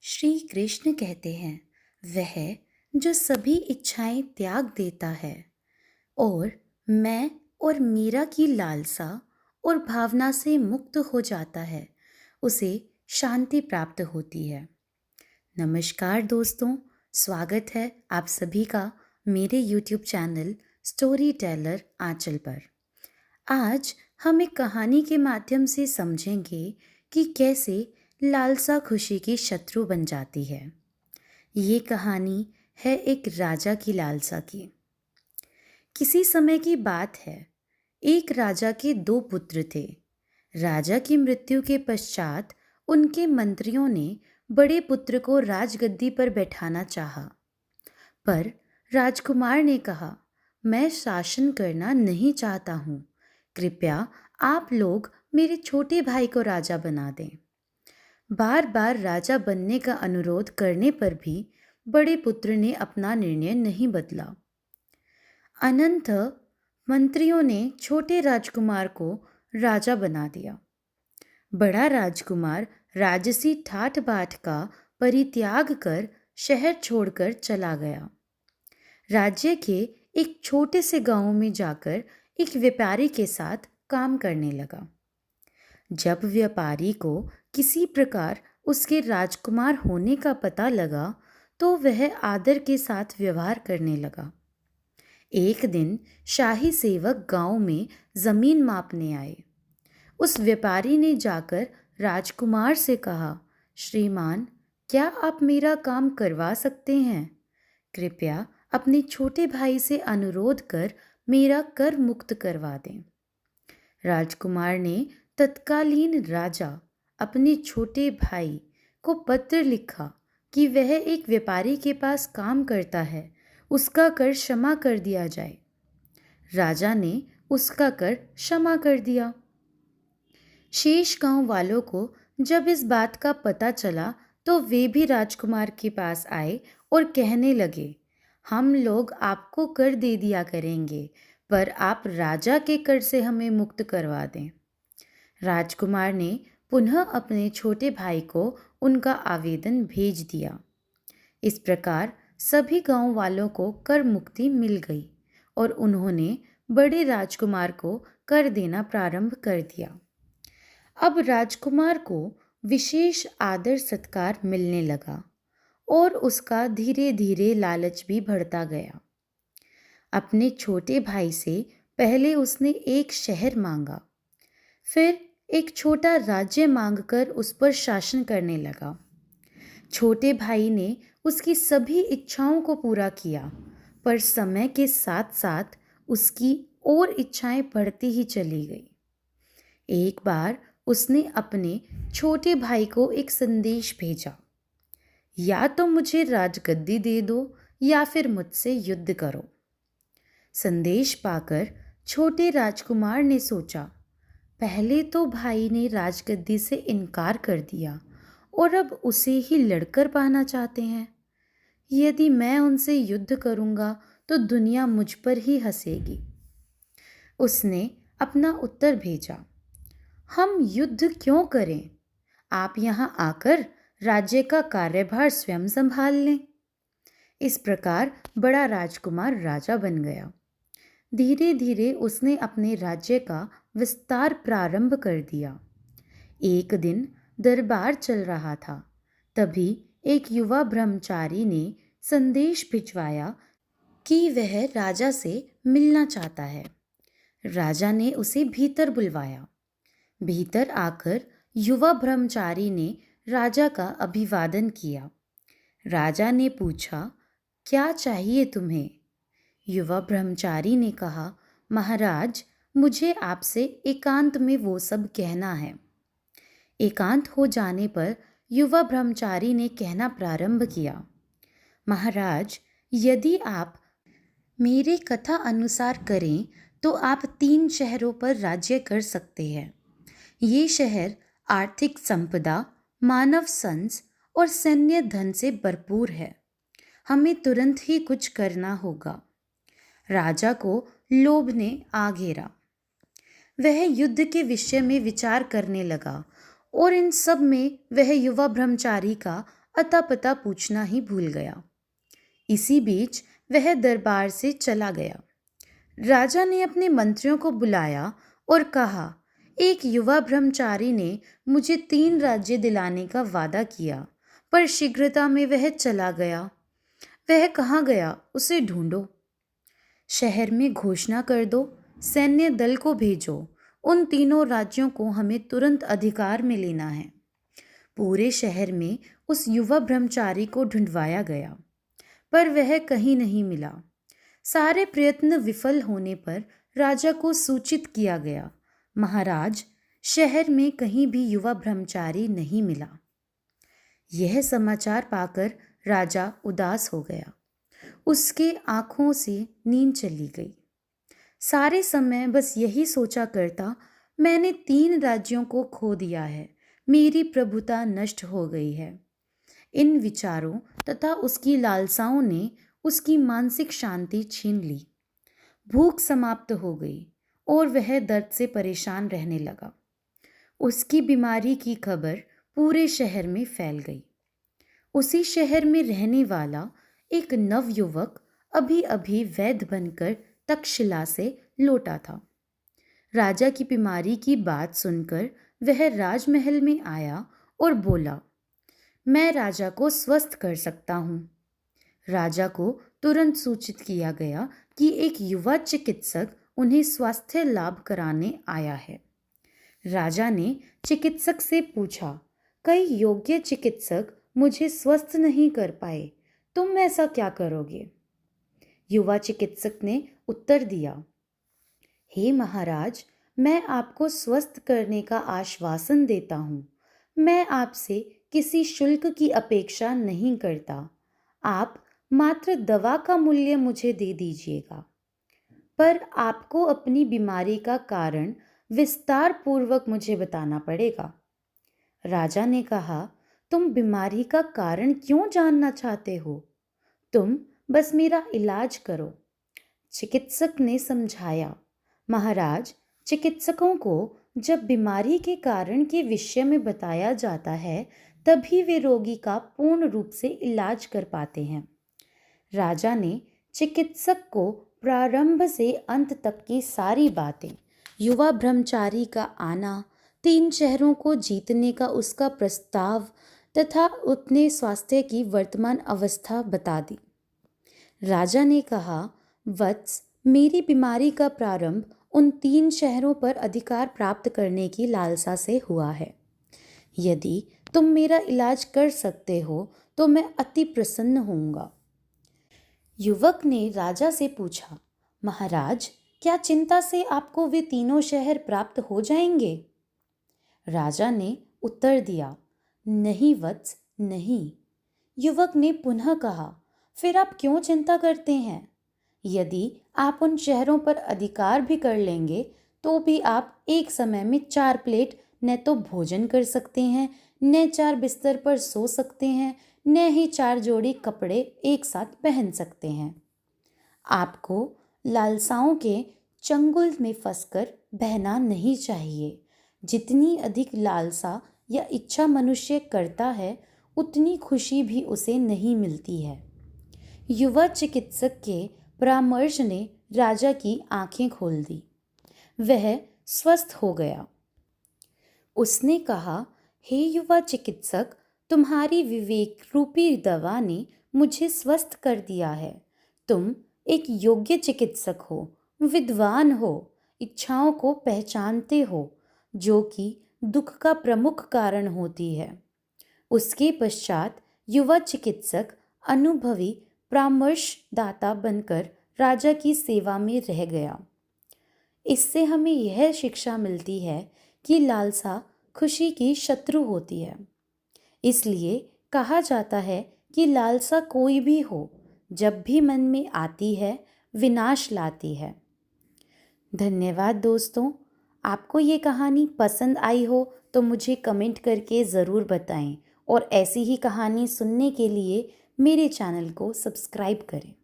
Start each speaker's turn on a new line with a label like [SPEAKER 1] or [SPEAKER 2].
[SPEAKER 1] श्री कृष्ण कहते हैं, वह जो सभी इच्छाएं त्याग देता है और मैं और मीरा की लालसा और भावना से मुक्त हो जाता है, उसे शांति प्राप्त होती है। नमस्कार दोस्तों, स्वागत है आप सभी का मेरे YouTube चैनल स्टोरी टेलर आंचल पर। आज हम एक कहानी के माध्यम से समझेंगे कि कैसे लालसा खुशी की शत्रु बन जाती है। ये कहानी है एक राजा की लालसा की। किसी समय की बात है, एक राजा के दो पुत्र थे। राजा की मृत्यु के पश्चात उनके मंत्रियों ने बड़े पुत्र को राजगद्दी पर बैठाना चाहा, पर राजकुमार ने कहा, मैं शासन करना नहीं चाहता हूँ, कृपया आप लोग मेरे छोटे भाई को राजा बना दें। बार बार राजा बनने का अनुरोध करने पर भी बड़े पुत्र ने अपना निर्णय नहीं बदला। अनंत मंत्रियों ने छोटे राजकुमार को राजा बना दिया। बड़ा राजकुमार राजसी ठाठ बाट का परित्याग कर शहर छोड़कर चला गया। राज्य के एक छोटे से गांव में जाकर एक व्यापारी के साथ काम करने लगा। जब व्यापारी को किसी प्रकार उसके राजकुमार होने का पता लगा तो वह आदर के साथ व्यवहार करने लगा। एक दिन शाही सेवक गांव में जमीन मापने आए। उस व्यापारी ने जाकर राजकुमार से कहा, श्रीमान, क्या आप मेरा काम करवा सकते हैं? कृपया अपने छोटे भाई से अनुरोध कर मेरा कर मुक्त करवा दें। राजकुमार ने तत्कालीन राजा अपने छोटे भाई को पत्र लिखा कि वह एक व्यापारी के पास काम करता है, उसका कर क्षमा कर दिया जाए। राजा ने उसका कर क्षमा कर दिया। शेष गांव वालों को जब इस बात का पता चला तो वे भी राजकुमार के पास आए और कहने लगे, हम लोग आपको कर दे दिया करेंगे, पर आप राजा के कर से हमें मुक्त करवा दें। राजकुमार ने पुनः अपने छोटे भाई को उनका आवेदन भेज दिया। इस प्रकार सभी गांव वालों को कर मुक्ति मिल गई और उन्होंने बड़े राजकुमार को कर देना प्रारंभ कर दिया। अब राजकुमार को विशेष आदर सत्कार मिलने लगा और उसका धीरे धीरे लालच भी बढ़ता गया। अपने छोटे भाई से पहले उसने एक शहर मांगा, फिर एक छोटा राज्य मांगकर उस पर शासन करने लगा। छोटे भाई ने उसकी सभी इच्छाओं को पूरा किया, पर समय के साथ साथ उसकी और इच्छाएं बढ़ती ही चली गई। एक बार उसने अपने छोटे भाई को एक संदेश भेजा, या तो मुझे राजगद्दी दे दो या फिर मुझसे युद्ध करो। संदेश पाकर छोटे राजकुमार ने सोचा, पहले तो भाई ने राजगद्दी से इनकार कर दिया और अब उसे ही लड़कर पाना चाहते हैं। यदि मैं उनसे युद्ध करूंगा तो दुनिया मुझ पर ही हंसेगी। उसने अपना उत्तर भेजा, हम युद्ध क्यों करें? आप यहाँ आकर राज्य का कार्यभार स्वयं संभाल लें। इस प्रकार बड़ा राजकुमार राजा बन गया। धीरे धीरे उसने अपने राज्य का विस्तार प्रारंभ कर दिया। एक दिन दरबार चल रहा था, तभी एक युवा ब्रह्मचारी ने संदेश भिजवाया कि वह राजा से मिलना चाहता है। राजा ने उसे भीतर बुलवाया। भीतर आकर युवा ब्रह्मचारी ने राजा का अभिवादन किया। राजा ने पूछा, क्या चाहिए तुम्हें? युवा ब्रह्मचारी ने कहा, महाराज, मुझे आपसे एकांत में वो सब कहना है। एकांत हो जाने पर युवा ब्रह्मचारी ने कहना प्रारंभ किया, महाराज, यदि आप मेरे कथा अनुसार करें तो आप 3 शहरों पर राज्य कर सकते हैं। ये शहर आर्थिक संपदा, मानव संस और सैन्य धन से भरपूर है। हमें तुरंत ही कुछ करना होगा। राजा को लोभ ने आ घेरा। वह युद्ध के विषय में विचार करने लगा और इन सब में वह युवा ब्रह्मचारी का अता पता पूछना ही भूल गया। इसी बीच वह दरबार से चला गया। राजा ने अपने मंत्रियों को बुलाया और कहा, एक युवा ब्रह्मचारी ने मुझे 3 राज्य दिलाने का वादा किया, पर शीघ्रता में वह चला गया। वह कहाँ गया, उसे ढूंढो। शहर में घोषणा कर दो, सैन्य दल को भेजो, उन 3 राज्यों को हमें तुरंत अधिकार में लेना है। पूरे शहर में उस युवा ब्रह्मचारी को ढूंढवाया गया, पर वह कहीं नहीं मिला। सारे प्रयत्न विफल होने पर राजा को सूचित किया गया, महाराज, शहर में कहीं भी युवा ब्रह्मचारी नहीं मिला। यह समाचार पाकर राजा उदास हो गया। उसके आंखों से नींद चली गई। सारे समय बस यही सोचा करता, मैंने 3 राज्यों को खो दिया है, मेरी प्रभुता नष्ट हो गई है। इन विचारों तथा उसकी लालसाओं ने उसकी मानसिक शांति छीन ली। भूख समाप्त हो गई और वह दर्द से परेशान रहने लगा। उसकी बीमारी की खबर पूरे शहर में फैल गई। उसी शहर में रहने वाला एक नवयुवक अभी अभी वैद्य बनकर तक्षशिला से लौटा था। राजा की बीमारी की बात सुनकर वह राजमहल में आया और बोला, मैं राजा को स्वस्थ कर सकता हूँ। राजा को तुरंत सूचित किया गया कि एक युवा चिकित्सक उन्हें स्वास्थ्य लाभ कराने आया है। राजा ने चिकित्सक से पूछा, कई योग्य चिकित्सक मुझे स्वस्थ नहीं कर पाए, तुम ऐसा क्या करोगे? युवा चिकित्सक ने उत्तर दिया, हे महाराज, मैं आपको स्वस्थ करने का आश्वासन देता हूँ। मैं आपसे किसी शुल्क की अपेक्षा नहीं करता। आप मात्र दवा का मूल्य मुझे दे दीजिएगा, पर आपको अपनी बीमारी का कारण विस्तार पूर्वक मुझे बताना पड़ेगा। राजा ने कहा, तुम बीमारी का कारण क्यों जानना चाहते हो? तुम बस मेरा इलाज करो। चिकित्सक ने समझाया, महाराज, चिकित्सकों को जब बीमारी के कारण के विषय में बताया जाता है, तभी वे रोगी का पूर्ण रूप से इलाज कर पाते हैं। राजा ने चिकित्सक को प्रारंभ से अंत तक की सारी बातें, युवा ब्रह्मचारी का आना, 3 शहरों को जीतने का उसका प्रस्ताव तथा अपने स्वास्थ्य की वर्तमान अवस्था बता दी। राजा ने कहा, वत्स, मेरी बीमारी का प्रारंभ उन 3 शहरों पर अधिकार प्राप्त करने की लालसा से हुआ है। यदि तुम मेरा इलाज कर सकते हो तो मैं अति प्रसन्न होऊंगा। युवक ने राजा से पूछा, महाराज, क्या चिंता से आपको वे 3 शहर प्राप्त हो जाएंगे? राजा ने उत्तर दिया, नहीं वत्स, नहीं। युवक ने पुनः कहा, फिर आप क्यों चिंता करते हैं? यदि आप उन शहरों पर अधिकार भी कर लेंगे तो भी आप एक समय में 4 प्लेट न तो भोजन कर सकते हैं, न 4 बिस्तर पर सो सकते हैं, न ही 4 जोड़ी कपड़े एक साथ पहन सकते हैं। आपको लालसाओं के चंगुल में फंसकर बहना नहीं चाहिए। जितनी अधिक लालसा या इच्छा मनुष्य करता है, उतनी खुशी भी उसे नहीं मिलती है। युवा चिकित्सक के परामर्श ने राजा की आंखें खोल दी। वह स्वस्थ हो गया। उसने कहा, हे युवा चिकित्सक, तुम्हारी विवेक रूपी दवा ने मुझे स्वस्थ कर दिया है। तुम एक योग्य चिकित्सक हो, विद्वान हो, इच्छाओं को पहचानते हो, जो कि दुख का प्रमुख कारण होती है। उसके पश्चात युवा चिकित्सक अनुभवी परामर्शदाता बनकर राजा की सेवा में रह गया। इससे हमें यह शिक्षा मिलती है कि लालसा खुशी की शत्रु होती है। इसलिए कहा जाता है कि लालसा कोई भी हो, जब भी मन में आती है, विनाश लाती है। धन्यवाद दोस्तों। आपको ये कहानी पसंद आई हो तो मुझे कमेंट करके ज़रूर बताएं और ऐसी ही कहानी सुनने के लिए मेरे चैनल को सब्सक्राइब करें।